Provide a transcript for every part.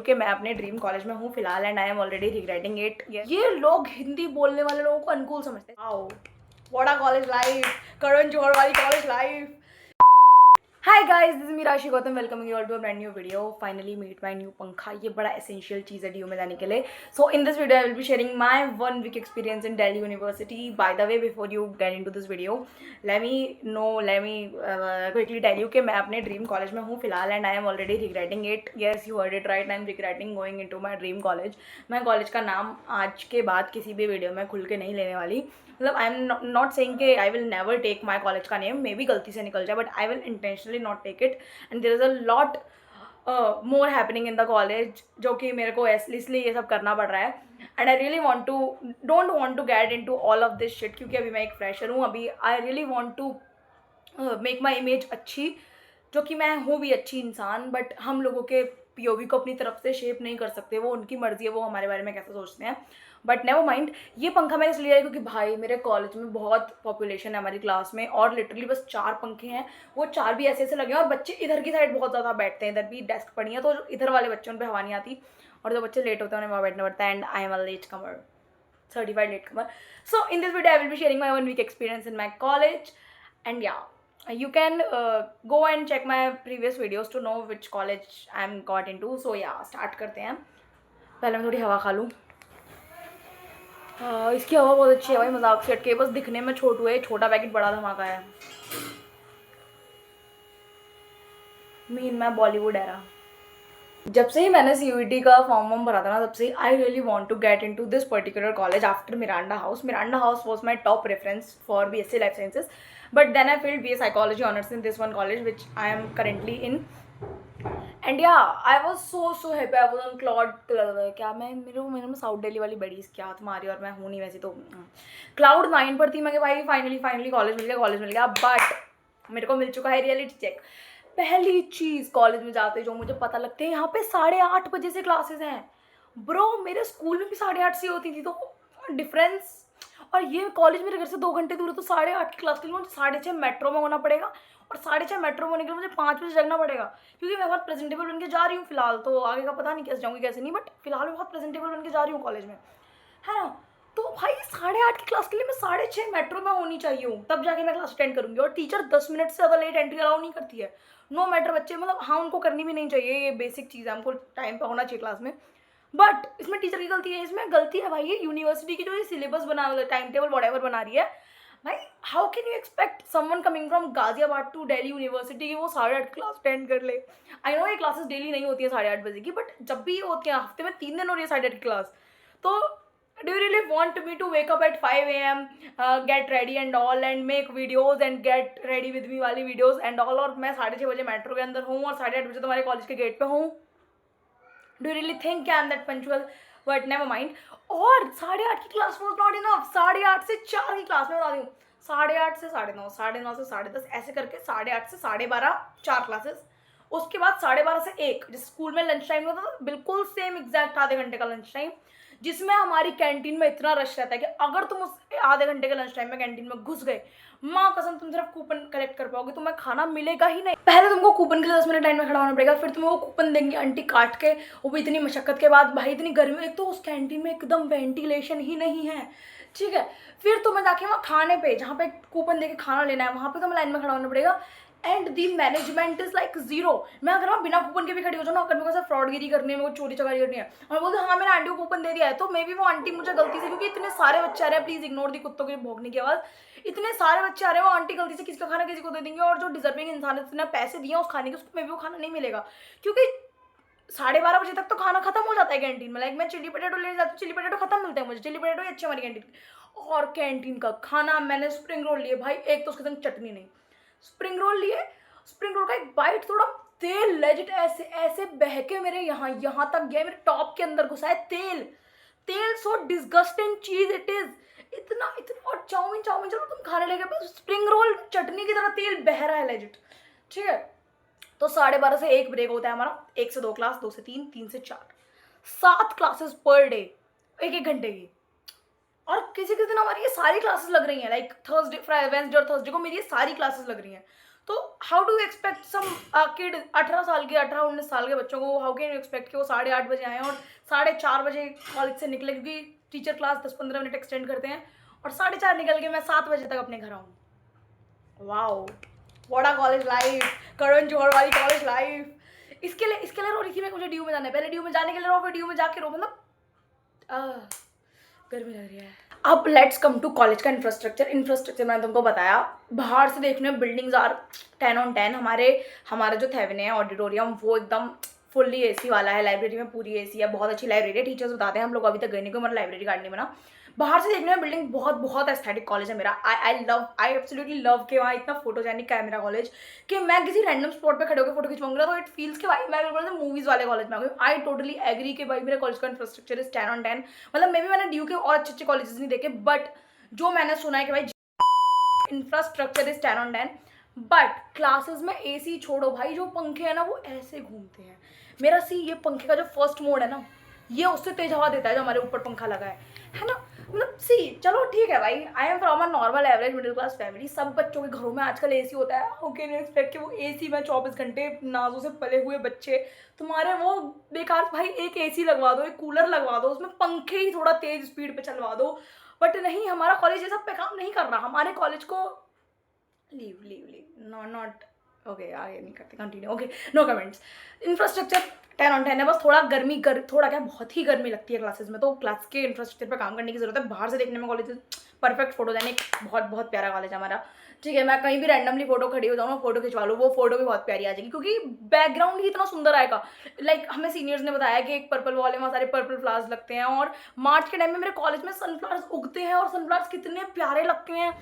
कि मैं अपने ड्रीम कॉलेज में हूँ फिलहाल and I am already regretting it. ये लोग हिंदी बोलने वाले लोगों को अनुकूल समझते हैं। आओ what a college life, Karan Johar वाली college life. Hi guys, this is me Rashi Gautam, welcoming you all to a brand new video. Finally meet my new पंखा। ये बड़ा एसेंशियल चीज़ है डीयू में जाने के लिए। So in this video I will be sharing my 1 week experience in Delhi University. By the way, before you get into this video, let me quickly tell you कि मैं अपने ड्रीम कॉलेज में हूँ फिलहाल and I am already regretting it. Yes, you heard it right, I am regretting going into my dream college. मैं college का नाम आज के बाद किसी भी वीडियो में खुल के नहीं लेने वाली। मतलब आई एम नॉट सेइंग कि I will never take my college का नेम, मे बी गलती से निकल जाए, but I will intentionally not take it. And there is a lot more happening in the college, जो कि मेरे को इसलिए ये सब करना पड़ रहा है। And I really don't want to get in to all of this shit, क्योंकि अभी मैं एक फ्रेशर हूँ। अभी I really want to make my image अच्छी, जो कि मैं हूँ भी अच्छी इंसान, बट हम लोगों के पीओवी को अपनी तरफ से शेप नहीं कर सकते। वो उनकी मर्जी है, वो हमारे बारे में कैसे सोचते हैं। But never mind. ये पंखा मैंने इसलिए लिया क्योंकि भाई मेरे कॉलेज में बहुत पॉपुलेशन है हमारी क्लास में, और लिटरली बस 4 पंखे हैं। वो 4 भी ऐसे ऐसे लगे हैं, और बच्चे इधर की साइड बहुत ज़्यादा बैठते हैं। इधर भी डेस्क पड़ी है, तो इधर वाले बच्चों उन पर हवा नहीं आती, और जो बच्चे लेट होते हैं उन्हें वहाँ बैठना पड़ता है। And I am a latecomer, certified latecomer. So in this video I will be sharing my 1 week experience in my college, and yeah, you can go and check my previous videos to know which college I'm got into. So yeah, start करते हैं। पहले मैं थोड़ी हवा खा लूँ। इसकी हवा बहुत अच्छी है भाई, मजाक से हटके। बस दिखने में छोटू है, छोटा पैकेट बड़ा धमाका है। मैं बॉलीवुड एरा। जब से ही मैंने CUET का फॉर्म भरा था ना, तब से I really want to get in to this particular college after Miranda House. Miranda House was my top preference for BSc life sciences, but then I filled BA psychology honours in this one college which I am currently in. And yeah I was so happy. I was on cloud, क्या मैं मेरे में south Delhi वाली बड़ी क्या तुम्हारी, और मैं हूँ नहीं वैसे तो। क्लाउड 9 पर थी मैं कि भाई फाइनली कॉलेज मिल गया। बट मेरे को मिल चुका है रियलिटी चेक। पहली चीज़, कॉलेज में जाते जो मुझे पता लगता है यहाँ पे 8:30 बजे से क्लासेस हैं। ब्रो मेरे स्कूल में भी 8:30 से होती थी, तो डिफरेंस। और ये कॉलेज मेरे घर से 2 घंटे दूर है, तो 8:30 की क्लास के लिए मुझे 6:30 मेट्रो में होना पड़ेगा, और 6:30 मेट्रो में होने के लिए मुझे 5 बजे जगना पड़ेगा, क्योंकि मैं बहुत प्रेजेंटेबल बन के जा रही हूँ फिलहाल। तो आगे का पता नहीं कैसे जाऊँगी कैसे नहीं, बट फिलहाल मैं बहुत प्रेजेंटेबल बन के जा रही हूँ कॉलेज में, है ना। तो भाई 8:30 की क्लास के लिए मैं 6:30 मेट्रो में होनी चाहिए हूँ, तब जाके मैं क्लास अटेंड करूँगी। और टीचर 10 मिनट से ज़्यादा लेट एंट्री अलाउ नहीं करती है। नो मैटर बच्चे, मतलब हाँ उनको करनी भी नहीं चाहिए, ये बेसिक चीज़ है, हमको टाइम पे होना चाहिए क्लास में। बट इसमें टीचर की गलती है, इसमें गलती है भाई ये यूनिवर्सिटी की जो ये सिलेबस बना, टाइम टेबल वॉटेवर बना रही है। भाई how can you expect someone coming from Ghaziabad to Delhi University की वो 8:30 क्लास अटेंड कर ले। आई नो ये क्लासेस डेली नहीं होती है 8:30 बजे की, बट जब भी होती है, हफ्ते में 3 दिन हो रही है 8:30 क्लास। तो do you really want me to wake up at 5 a.m, get ready and all, and make videos and get ready with me वाली videos and all, और मैं 6:30 बजे मेट्रो के अंदर हूँ और 8:30 बजे तुम्हारे कॉलेज के गेट पे हूँ? Do you really think I am that punctual? But never mind. और 8:30 की क्लास was not enough. 8:30 से 4 की क्लास में बता दूँ, 8:30 से 9:30, 9:30 से 10:30, ऐसे करके 8:30 से 12:30 4 क्लासेस। उसके बाद 12:30 से 1, जिस स्कूल में लंच टाइम होता था बिल्कुल सेम एग्जैक्ट आधे घंटे का लंच टाइम, जिसमें हमारी कैंटीन में इतना रश रहता है कि अगर तुम उस आधे घंटे के लंच टाइम में कैंटीन में घुस गए, माँ कसम तुम सिर्फ कूपन कलेक्ट कर पाओगे, तुम्हें खाना मिलेगा ही नहीं। पहले तुमको कूपन के लिए 10 मिनट लाइन में खड़ा होना पड़ेगा, फिर तुम्हें वो कूपन देंगे आंटी काट के, वो भी इतनी मशक्कत के बाद। भाई इतनी गर्मी में, एक तो उस कैंटीन में एकदम वेंटिलेशन ही नहीं है, ठीक है। फिर तुम्हें जाके वहाँ खाने पे, जहाँ पे कूपन दे के खाना लेना है, वहाँ पे तुम्हें लाइन में खड़ा होना पड़ेगा। And the management is like zero. मैं अगर वहाँ बिना कूपन के भी खड़ी हो जाऊँ ना, अगर मेरे को फ्रॉडगिरी करनी है, मेरे को चोरी चकारी करनी है, और बोलते हाँ मैंने आंटी को कूपन दे दिया है, तो मे बी वो आंटी मुझे गलती से, क्योंकि इतने सारे बच्चे आ रहे हैं, प्लीज इग्नोर दी कुत्तों के भौंकने की आवाज़, इतने सारे बच्चे आ रहे हैं, वो आंटी गलती से किसी का खाना किसी को दे देंगे, और जो डिजर्विंग इंसान है जिसने पैसे दिए उस खाने के, उसको मे बी वो खाना नहीं मिलेगा, क्योंकि 12:30 बजे तक तो खाना खत्म हो जाता है कैंटीन में। लाइक मैं चिली पटेटो ले जाती हूँ, चिली पटेटो खत्म मिलते हैं मुझे, चिली पटेटो ही अच्छे हमारी कैंटीन। और कैंटीन का खाना, मैंने स्प्रिंग रोल लिए भाई, एक तो उसके संग चटनी नहीं, स्प्रिंग रोल लिए, स्प्रिंग रोल का एक बाइट, थोड़ा तेल लेजिट ऐसे ऐसे बह के मेरे यहाँ तक गया, मेरे टॉप के अंदर घुसा है तेल। सो डिस्गस्टिंग चीज इट इज, इतना। और चाउमीन चलो तुम खाने लगे, स्प्रिंग रोल चटनी की तरह तेल बह रहा है लेजिट, ठीक है। तो 12:30 से 1 ब्रेक होता है हमारा, 1 से 2 क्लास, 2 से 3, 3 से 4, 7 क्लासेस पर डे, 1 घंटे की। और किसी दिन हमारी ये सारी क्लासेस लग रही हैं, लाइक थर्सडे, फ्राइडे, वेडनेसडे और थर्सडे को मेरी ये सारी क्लासेस लग रही हैं। तो how do expect some kid 18 साल के 18-19 साल के बच्चों को, हाउ कैन यू एक्सपेक्ट कि वो 8:30 बजे आएँ और 4:30 बजे कॉलेज से निकले, क्योंकि टीचर क्लास 10-15 मिनट एक्सटेंड करते हैं, और 4:30 निकल के मैं 7 बजे तक अपने घर आऊँ। Wow, what a college life, Karan Johar वाली कॉलेज लाइफ। इसके लिए रो रही थी मैं, मुझे ड्यू में जाना है। पहले ड्यू में जाने के लिए रो, फिर ड्यू में जाके रो, मतलब गर्मी लग रही है। अब लेट्स कम टू कॉलेज का इंफ्रास्ट्रक्चर मैंने तुमको बताया। बाहर से देखने में बिल्डिंग्स आर 10 on 10। हमारा जो थेवेने है ऑडिटोरियम, वो एकदम फुल्ली एसी वाला है। लाइब्रेरी में पूरी एसी है, बहुत अच्छी लाइब्रेरी है। टीचर्स बताते हैं, हम लोग अभी तक गए नहीं, हमारा लाइब्रेरी कार्ड नहीं बना। बाहर से देखने में बिल्डिंग बहुत एस्थेटिक कॉलेज है मेरा। आई एब्सोल्युटली लव के वहाँ इतना फोटोजेनिक है मेरा कॉलेज कि मैं किसी रैंडम स्पॉट पे खड़े होकर फोटो खिंचवाऊंगा तो इट फील्स कि भाई मैं बिल्कुल मूवीज वाले कॉलेज में आ गई। आई टोटली एग्री कि भाई मेरे कॉलेज का इंफ्रास्ट्रक्चर इज 10 on 10। मतलब मे बी मैंने ड्यू के और अच्छे कॉलेजेस नहीं देखे, बट जो मैंने सुना है कि भाई infrastructure is 10 on 10। But classes में एसी छोड़ो भाई, जो पंखे है ना वो ऐसे घूमते हैं। मेरा ये पंखे का जो फर्स्ट मोड है ना, ये उससे तेज हवा देता है जो हमारे ऊपर पंखा लगा है ना। मतलब चलो ठीक है भाई, I am from a normal average middle class family. सब बच्चों के घरों में आजकल एसी होता है। हाउ कैन यू एक्सपेक्ट कि वो एसी में 24 घंटे नाजों से पले हुए बच्चे तुम्हारे वो बेकार। भाई एक एसी लगवा दो, एक कूलर लगवा दो, उसमें पंखे ही थोड़ा तेज स्पीड पे चलवा दो। बट नहीं, हमारा कॉलेज ये सब पे काम नहीं कर रहा। हमारे कॉलेज को लीव नॉट ओके, आगे नहीं करते, continue. Okay, no comments. Infrastructure 10 on 10 है। बस थोड़ा थोड़ा क्या, बहुत ही गर्मी लगती है क्लासेस में, तो क्लास के इंफ्रास्ट्रक्चर पर काम करने की जरूरत है। बाहर से देखने में कॉलेज परफेक्ट फोटोजेनिक, बहुत प्यारा कॉलेज है हमारा। ठीक है, मैं कहीं भी रैंडमली फोटो खड़ी हो जाऊँ, मैं फोटो खिंचवा लूँ, वो फोटो भी बहुत प्यारी आ जाएगी, क्योंकि बैकग्राउंड ही इतना सुंदर आएगा। लाइक हमें सीनियर्स ने बताया कि एक पर्पल वॉल है, वहाँ सारे पर्पल फ्लावर्स लगते हैं, और मार्च के टाइम में मेरे कॉलेज में सनफ्लावर्स उगते हैं, और सनफ्लावर्स कितने प्यारे लगते हैं।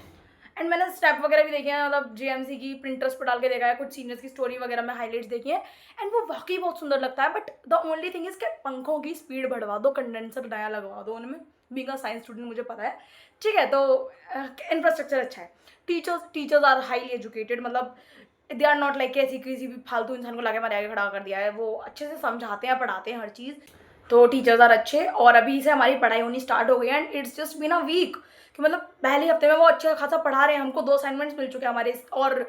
एंड मैंने स्टेप वगैरह भी देखे हैं, मतलब जेएमसी की प्रिंटर्स पर डाल के देखा है, कुछ सीनियर्स की स्टोरी वगैरह में हाईलाइट्स देखी है, एंड वो वाकई बहुत सुंदर लगता है। But the only thing is कि पंखों की स्पीड बढ़वा दो, कंडेंसर नया लगवा दो उनमें। बीइंग अ साइंस स्टूडेंट मुझे पता है। ठीक है, तो इंफ्रास्ट्रक्चर अच्छा है। टीचर्स आर हाईली एजुकेटेड, मतलब दे आर नॉट लाइक ऐसी किसी भी फालतू इंसान को लाके हमारे आगे खड़ा कर दिया है। वो अच्छे से समझाते हैं, पढ़ाते हैं हर चीज़। तो टीचर्स आर अच्छे, और अभी से हमारी पढ़ाई होनी स्टार्ट हो गई है, and it's just been a week कि मतलब पहले हफ्ते में वो अच्छा खासा पढ़ा रहे हैं। हमको 2 असाइनमेंट्स मिल चुके हैं हमारे, और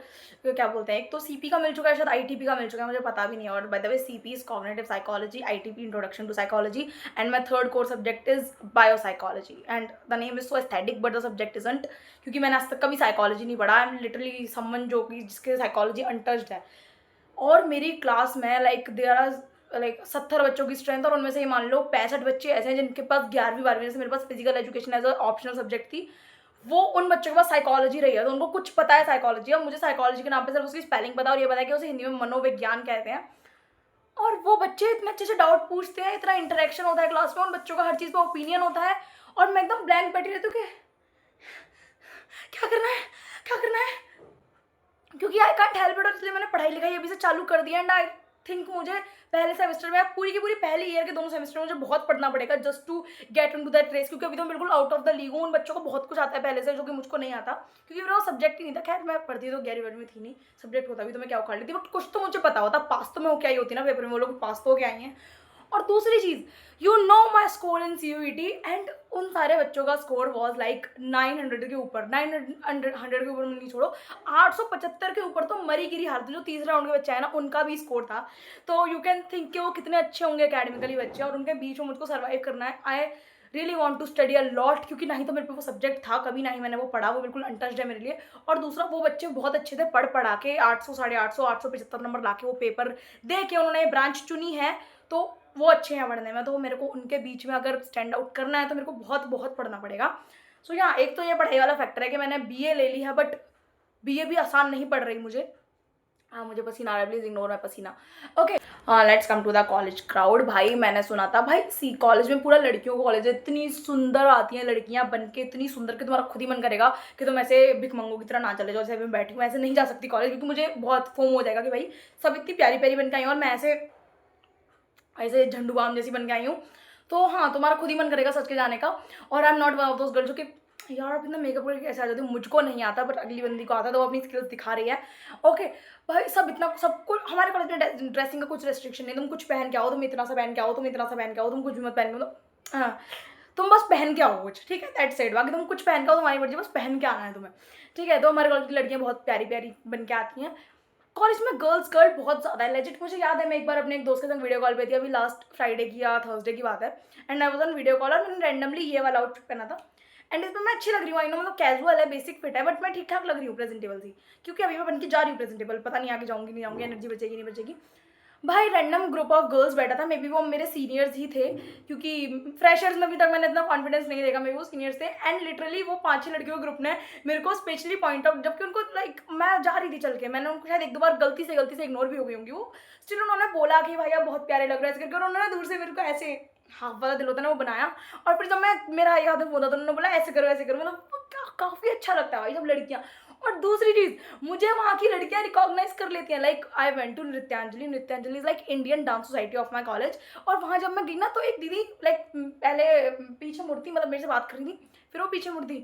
क्या बोलते हैं, एक तो सीपी का मिल चुका है, शायद आईटीपी का मिल चुका है, मुझे पता भी नहीं है। और by the way, CP is cognitive psychology, ITP introduction to psychology, and my third core subject is biopsychology, and the name is so aesthetic but the subject isn't, क्योंकि मैंने आज तक कभी साइकोलॉजी नहीं पढ़ा। आई एम लिटरली समवन जो कि जिसके साइकोलॉजी अनटच्ड है। और मेरी क्लास में लाइक देयर आर लाइक 70 बच्चों की स्ट्रेंथ, और उनमें से ये मान लो 65 बच्चे ऐसे हैं जिनके पास 11वीं 12वीं से मेरे पास physical education as a optional subject थी। वो उन बच्चों के पास साइकोलॉजी रही है, तो उनको कुछ पता है साइकोलॉजी। और मुझे साइकोलॉजी के नाम पे सिर्फ उसकी स्पेलिंग पता है, और ये पता है कि उसे हिंदी में मनोविज्ञान कहते हैं। और वो बच्चे इतने अच्छे से डाउट पूछते हैं, इतना इंटरेक्शन होता है क्लास में, उन बच्चों का हर चीज़ पर ओपिनियन होता है, और मैं एकदम ब्लैंक बैठी रहती हूँ कि क्या करना है, क्या करना है, क्योंकि आई कांट हेल्प इट। और इसलिए मैंने पढ़ाई लिखाई अभी से चालू कर दिया, एंड आई थिंक मुझे पहले सेमेस्टर में, पूरी की पूरी पहली ईयर के दोनों सेमेस्टर में मुझे बहुत पढ़ना पड़ेगा just to get into that race, क्योंकि अभी तो बिल्कुल आउट ऑफ द लीग हूँ। उन बच्चों को बहुत कुछ आता है पहले से, जो कि मुझको नहीं आता, क्योंकि मेरा वो सब्जेक्ट ही नहीं था। खैर, मैं पढ़ती तो 11वीं में थी नहीं, सब्जेक्ट होता भी तो मैं क्या उखाड़ लेती, बट कुछ तो मुझे पता होता। पास तो मैं हो क्या ही होती ना पेपर में, वो लोग पास तो हो क्या आई हैं। और दूसरी चीज़, you know my score in CUET, and उन सारे बच्चों का स्कोर वॉज लाइक 900 के ऊपर, 900 के ऊपर नहीं छोड़ो, 875 के ऊपर तो मरी गिरी हालत। जो तीसरे राउंड के बच्चे हैं ना, उनका भी स्कोर था। तो यू कैन थिंक कि वो कितने अच्छे होंगे अकेडमिकली बच्चे, और उनके बीच में मुझको सर्वाइव करना है। I really want to study a lot, क्योंकि ना ही तो मेरे पे वो सब्जेक्ट था कभी, ना ही मैंने वो पढ़ा, वो बिल्कुल अनटच्ड है मेरे लिए। और दूसरा, वो बच्चे बहुत अच्छे थे, पढ़ा के 800 850 875 नंबर ला के वो पेपर दे के उन्होंने ब्रांच चुनी है, तो वो अच्छे हैं पढ़ने में। तो मेरे को उनके बीच में अगर स्टैंड आउट करना है तो मेरे को बहुत पढ़ना पड़ेगा। सो यहाँ एक तो ये पढ़ाई वाला फैक्टर है कि मैंने BA ले ली है, बट BA भी आसान नहीं पढ़ रही मुझे। हाँ, मुझे पसीना आ रहा है, प्लीज इग्नोर माई पसीना। ओके, हाँ, let's come to the college crowd. भाई मैंने सुना था भाई कॉलेज में पूरा लड़कियों का कॉलेज है, इतनी सुंदर आती हैं लड़कियां बन के, इतनी सुंदर कि तुम्हारा खुद ही मन करेगा कि तुम ऐसे भिखमंगों की तरह ना चले जाओ। जैसे मैं बैठी हूँ, ऐसे नहीं जा सकती कॉलेज, क्योंकि मुझे बहुत फोम हो जाएगा कि भाई सब इतनी प्यारी प्यारी बन के आई हूँ, और मैं ऐसे झंडू बाम जैसी बन के आई हूँ। तो हाँ, तुम्हारा खुद ही मन करेगा सच के जाने का। और I am not one of those girls जो कि यार अब इतना मेकअप करके कैसे आ जाती हूँ, मुझको नहीं आता, बट अगली बंदी को आता है, तो वो अपनी स्किल्स दिखा रही है। ओके भाई, सबको हमारे कॉलेज में ड्रेसिंग का कुछ रेस्ट्रिक्शन नहीं, तुम कुछ पहन के आओ, तुम इतना सा पहन के आओ, तुम इतना सा पहन के आओ, तुम कुछ भी मत पहन के आओ। हाँ, तुम बस पहन के आओ कुछ, ठीक है, दैट्स इट। बाकी तुम कुछ पहन के आओ, तुम्हारी मर्जी, बस पहन के आना है तुम्हें, ठीक है। तो हमारे कॉलेज की लड़कियां बहुत प्यारी प्यारी बन के आती हैं। कॉलेज में गर्ल्स गर्ल बहुत ज़्यादा है, लेजिट। मुझे याद है मैं एक बार अपने एक दोस्त के संग वीडियो कॉल पे थी, अभी लास्ट फ्राइडे की या थर्सडे की बात है, and I was on video call और मैंने रैंडमली ये वाला आउटफिट पहना था, एंड इसमें मैं अच्छी लग रही हूँ, आई नो, मतलब कैजुअल है, बेसिक फिट है, बट मैं ठीक ठाक लग रही हूँ, प्रेजेंटेबल थी, क्योंकि अभी मैं बन के जा रही हूँ प्रेजेंटेबल, पता नहीं आगे जाऊँगी नहीं जाऊँगी, एनर्जी बचेगी नहीं बचेगी। भाई रैंडम ग्रुप ऑफ गर्ल्स बैठा था, मे बी वो मेरे सीनियर्स ही थे, क्योंकि फ्रेशर्स में अभी तक मैंने इतना कॉन्फिडेंस नहीं देखा, मे बी वो सीनियर्स थे, एंड लिटरली वो 5-6 लड़कियों के ग्रुप ने मेरे को स्पेशली पॉइंट आउट, जबकि उनको लाइक मैं जा रही थी चल के, मैंने उनको शायद एक दो बार गलती से इग्नोर भी हो गई होंगी वो, स्टिल उन्होंने बोला कि भाई आप बहुत प्यारे लग रहे हैं ऐसे करके, और उन्होंने दूर से मेरे को ऐसे हाफ वाला दिल होता है ना वो बनाया, और फिर जब मैं मेरा हाथ में फोन था तो उन्होंने बोला ऐसे करो ऐसे करो, मतलब काफ़ी अच्छा लगता है भाई जब लड़कियाँ। और दूसरी चीज़, मुझे वहाँ की लड़कियाँ रिकॉग्नाइज कर लेती हैं, like I went to Nrityanjali, Nrityanjali is like Indian dance society of my college, और वहाँ जब मैं गई ना तो एक दीदी लाइक पहले पीछे मुड़ती, मतलब मेरे से बात कर रही थी, फिर वो पीछे मुड़ती,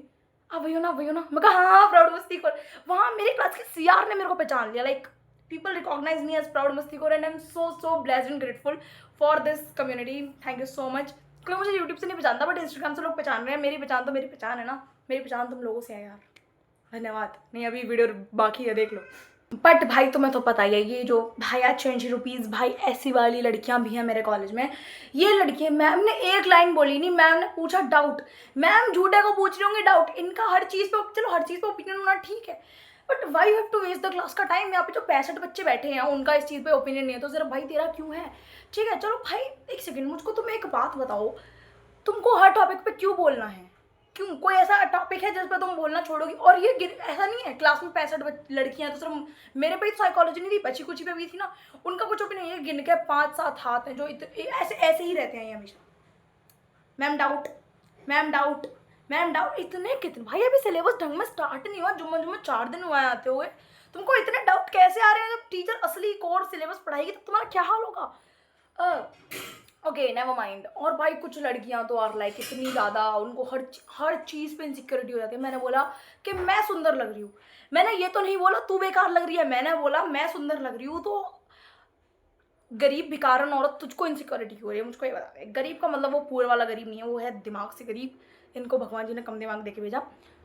हाँ भैया ना भैया ना, मैं कहा हाँ प्राउड मस्ती कर। वहाँ मेरे क्लास के सीआर ने मेरे को पहचान लिया, like people recognize me as proud मस्तीखोर, and I'm so blessed and grateful for this community, thank you so much। कोई मुझे यूट्यूब से नहीं पहचानता, बट इंस्टाग्राम से लोग पहचान रहे हैं, मेरी पहचान तो मेरी पहचान है ना, मेरी पहचान तुम लोगों से है यार, धन्यवाद। नहीं अभी वीडियो बाकी है, देख लो। बट भाई तुम्हें तो पता ही है, ये जो भाई आज 20 रुपीज़, भाई ऐसी वाली लड़कियां भी हैं मेरे कॉलेज में। ये लड़कियां, मैम ने एक लाइन बोली नहीं, मैम ने पूछा डाउट, मैम झूठे को पूछ रही होंगी डाउट, इनका हर चीज़ पे, चलो हर चीज़ पे ओपिनियन होना ठीक है, but why you have to waste the class का टाइम। यहाँ पे जो 65 बच्चे बैठे हैं उनका इस चीज़ पे ओपिनियन नहीं है, तो सिर्फ भाई तेरा क्यों है, ठीक है। चलो भाई एक सेकेंड, मुझको तुम एक बात बताओ, तुमको हर टॉपिक पे क्यों बोलना है, क्यों, कोई ऐसा टॉपिक है जिस पर तुम बोलना छोड़ोगी। और ये ऐसा नहीं है क्लास में 65 लड़कियां हैं तो सिर्फ मेरे पे ही साइकोलॉजी नहीं थी, बची कुची पे भी थी ना, उनका कुछ भी नहीं है, गिन के 5-7 हाथ हैं जो ऐसे ऐसे ही रहते हैं ये हमेशा, ma'am doubt, ma'am doubt, ma'am doubt, इतने कितने भाई, अभी सिलेबस ढंग में स्टार्ट नहीं हुआ, जुम्मे 4 दिन हुआ आते हुए, तुमको इतने डाउट कैसे आ रहे हैं, जब टीचर असली कोर सिलेबस पढ़ाएगी तो तुम्हारा क्या हाल होगा। Okay never mind. और भाई कुछ लड़कियां तो आर लाइक इतनी ज़्यादा, उनको हर चीज़ पे इनसिक्योरिटी हो जाती है। मैंने बोला कि मैं सुंदर लग रही हूँ, मैंने ये तो नहीं बोला तू बेकार लग रही है, मैंने बोला मैं सुंदर लग रही हूँ, तो गरीब भिकारन औरत तुझको इनसिक्योरिटी हो रही है, मुझको ये बता दे। गरीब का मतलब वो पूरे वाला गरीब नहीं है, वो है दिमाग से गरीब, इनको भगवान जी ने कम दिमाग देके भेजा।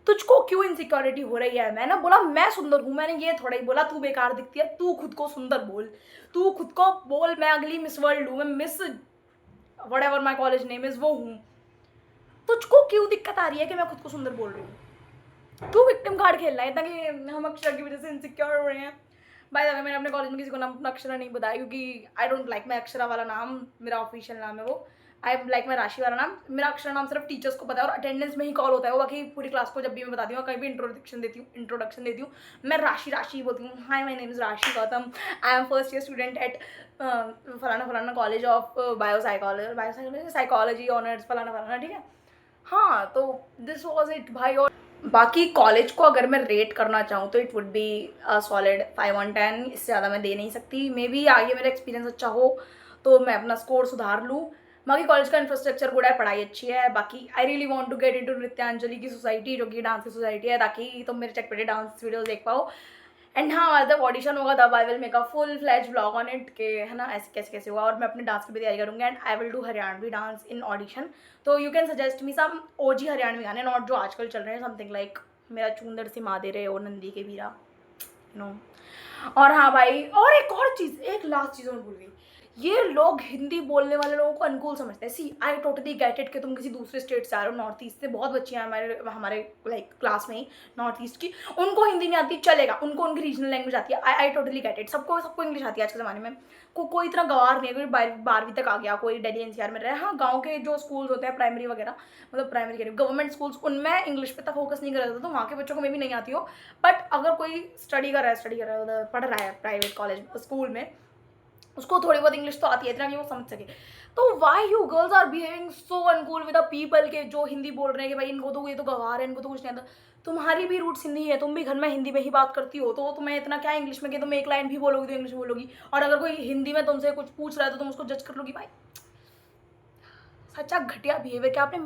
तुझको क्यों इनसिक्योरिटी हो रही है, मैंने बोला मैं सुंदर हूँ, मैंने ये थोड़ा ही बोला तू बेकार दिखती है, तू खुद को सुंदर बोल, तू खुद को बोल मैं अगली मिस वर्ल्ड हूँ, मैं miss whatever my college name is वो हूँ। तुझको क्यों दिक्कत आ रही है कि मैं खुद को सुंदर बोल रही हूँ, तू विक्टिम कार्ड खेल रहा है ताकि हम अक्षरा की वजह से इनसिक्योर हो रहे हैं। बाय द वे मैंने अपने कॉलेज में किसी को नाम अपना अक्षरा नहीं बताया, क्योंकि I don't like my Akshara वाला नाम, मेरा ऑफिशियल नाम है वो, आई लाइक माई राशि वाला नाम। मेरा अक्षरा नाम सिर्फ टीचर्स को पता है और अटेंडेंस में ही कॉल होता है वो, बाकी पूरी क्लास को जब भी मैं बताती हूँ, कहीं भी इंट्रोडक्शन देती हूँ मैं राशि बोलती हूँ, हाय माई नेम इज़ राशि Gautam, I am first year student at फलाना कॉलेज ऑफ साइकोलॉजी ऑनर्स फलाना, ठीक है। हाँ तो दिस वॉज इट भाई। और बाकी कॉलेज को अगर मैं रेट करना चाहूँ तो इट वुड बी सॉलिड 5/10, इससे ज़्यादा मैं दे नहीं सकती। मे बी आगे मेरा एक्सपीरियंस अच्छा हो तो मैं अपना स्कोर सुधार लूँ। बाकी कॉलेज का इंफ्रास्ट्रक्चर गुड है, पढ़ाई अच्छी है। बाकी I really want to get into Nrityanjali की सोसाइटी, जो कि डांस की सोसाइटी है, ताकि तुम मेरे चटपटे डांस वीडियोस देख पाओ। एंड हाँ जब ऑडिशन होगा तब I will make a full fledge blog on it के है ना ऐसे कैसे कैसे हुआ, और मैं अपने डांस की भी तैयारी करूँगी, and I will do Haryanvi dance in audition. तो यू कैन सजेस्ट मी सम ओजी हरियाणवी गाने, नॉट जो आजकल चल रहे हैं, समथिंग लाइक मेरा चूंदर से मादे रहे और नंदी के वीरा, यू नो। और हाँ भाई, और एक और चीज़, एक लास्ट चीज़ मैं भूल गई, ये लोग हिंदी बोलने वाले लोगों को अनुकूल समझते हैं। सी आई टोटली गेट इट कि तुम किसी दूसरे स्टेट से आ रहे हो, नॉर्थ ईस्ट से बहुत बच्चियाँ हैं हमारे लाइक क्लास में ही नॉर्थ ईस्ट की, उनको हिंदी नहीं आती चलेगा, उनको उनकी रीजनल लैंग्वेज आती है। आई टोटली गेट इट, सबको इंग्लिश आती है आज के ज़माने में। कोई इतना गवार नहीं है, कोई 12वीं तक आ गया, कोई दिल्ली एनसीआर में रहे। हाँ गाँव के जो स्कूल्स होते हैं प्राइमरी वगैरह, मतलब प्राइमरी के गवर्नमेंट स्कूल्स, उनमें इंग्लिश पे तक फोकस नहीं कर रहा था, तो वहाँ के बच्चों को मे भी नहीं आती हो। बट अगर कोई स्टडी कर रहा है उधर पढ़ रहा है प्राइवेट कॉलेज स्कूल में, उसको थोड़ी बहुत इंग्लिश तो आती है, इतना कि वो समझ सके। तो why you girls are behaving so uncool with the people के जो हिंदी बोल रहे हैं कि भाई इनको तो ये तो गवार है, इनको तो कुछ नहीं आता। तुम्हारी भी रूट्स हिंदी है, तुम भी घर में हिंदी में ही बात करती हो, तो तुम्हें इतना क्या इंग्लिश में कि तुम एक लाइन भी बोलोगी तो इंग्लिश में बोलोगी, और अगर कोई हिंदी में तुमसे कुछ पूछ रहा है तो तुम उसको जज कर लोगी। भाई सच्चा घटिया बिहेवियर क्या आपने,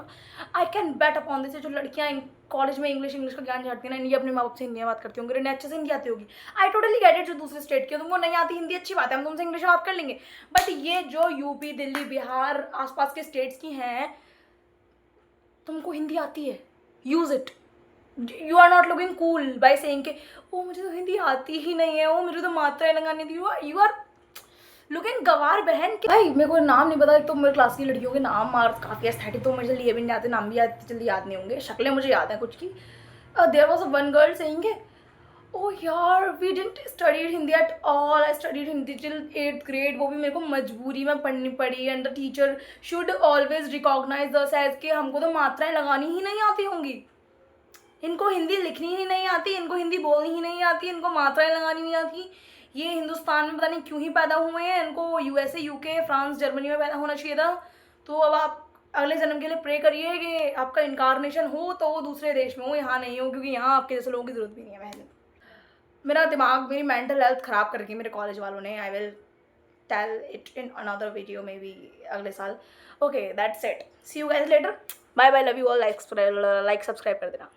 I can bat upon this, जो लड़कियां कॉलेज में इंग्लिश का ज्ञान झाड़ती हैं ना, ये अपने माँ बाप से हिंदी में बात करती होंगी, इन्हें अच्छे से हिंदी आती होगी। आई टोटली गेट इट, जो दूसरे स्टेट की तुमको नहीं आती हिंदी अच्छी बात है, हम तुमसे इंग्लिश में बात कर लेंगे। बट ये जो यूपी दिल्ली बिहार आसपास के स्टेट्स की हैं, तुमको हिंदी आती है, use it. You are not looking cool by saying के ओ मुझे तो हिंदी आती ही नहीं है, ओ मुझे तो मात्राएं लगानी थी. यू आर लुकिंग गवार बहन के. भाई मेरे को नाम नहीं पता, तो मेरे क्लास की लड़कियों के नाम मार काफ़ी एस्थेटिक, तो मुझे जल्दी ये भी नहीं आते, नाम भी जल्दी याद नहीं होंगे, शक्लें मुझे याद हैं कुछ की. There was one girl saying के ओ यार we didn't studied Hindi at all, I studied Hindi till 8th grade, वो भी मेरे को मजबूरी में पढ़नी पड़ी. And the teacher should always recognise this as कि हमको तो मात्राएं लगानी ही नहीं आती होंगी, इनको हिंदी लिखनी ही नहीं आती, इनको हिंदी बोलनी ही नहीं आती, इनको मात्राएं लगानी नहीं आती. ये हिंदुस्तान में पता नहीं क्यों ही पैदा हुए हैं, इनको यूएसए, यूके, फ्रांस, जर्मनी में पैदा होना चाहिए था. तो अब आप अगले जन्म के लिए प्रे करिए कि आपका इनकारनेशन हो तो वो दूसरे देश में हो, यहाँ नहीं हो, क्योंकि यहाँ आपके जैसे लोगों की ज़रूरत भी नहीं है. मैंने मेरा दिमाग, मेरी मेंटल हेल्थ ख़राब करके मेरे कॉलेज वालों ने. I will tell it in another video maybe अगले साल. Okay that's it, see you guys later, bye bye, love you all. Like subscribe कर देना.